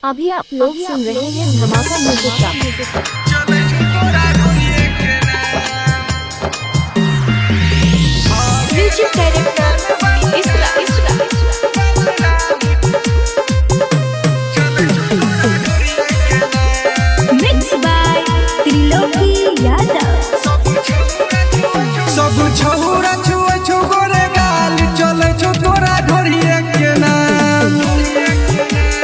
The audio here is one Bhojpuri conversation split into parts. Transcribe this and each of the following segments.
अभी आप लोग सुन रहे हैं धमाका म्यूजिक का। म्यूजिक डायरेक्टर इसरा मिक्स बाय त्रिलोकी यादव। सब छौरा छुए छो गोरे गाल चले छो तोरा ढोरिए के नाम।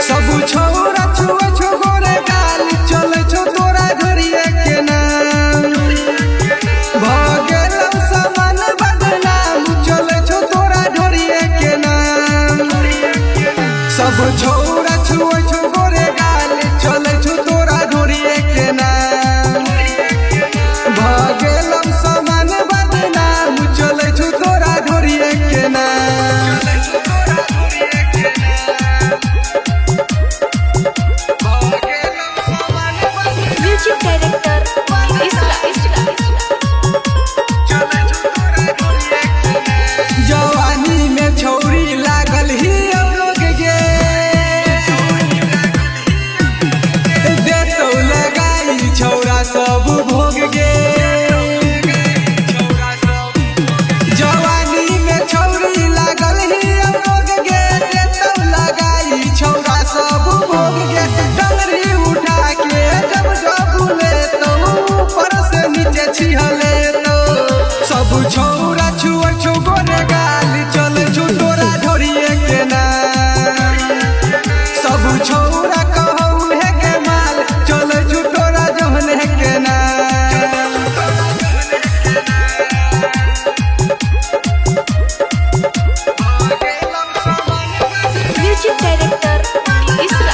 सब छौरा छुए छो गोरे गाल चले छो तोरा ढोरिए के नाम। भगेल समान बदनाम चले छो तोरा ढोरिए के नाम। सब छौरा छुए छो गोरे गाल चले छो तोरा ढोरिए के नाम। भगेल समान बदनाम चले छो तोरा ढोरिए के नाम। म्यूजिक डायरेक्टर इसरा जवानी में छौरी लागल ही लोग गे देतो लगाई छौरा सब भोग गे। जवानी में छौरी लागल ही लोग गे देतो लगाई छौरा सब भोग गे। डंगरी उठा के जब बुले तो ऊपर से नीचे छिहले तो सब छौरा छुए छो गोरे गाल चले छो तोरा ढोरिए के नाम। सब छौरा कहू है के माल चले छो तोरा जहने के नाम। म्यूजिक डायरेक्टर इसरा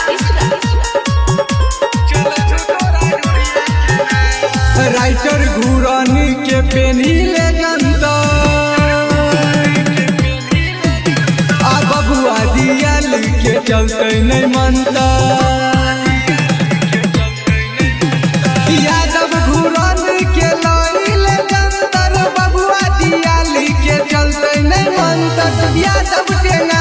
राइटर घूरनी के पेनी ले जनता आ बबुआ दियल के चलते नहीं मनता। यादव घूरनी के लइले जनता बबुआ दियल के चलते नहीं मनता। यादव टेंगा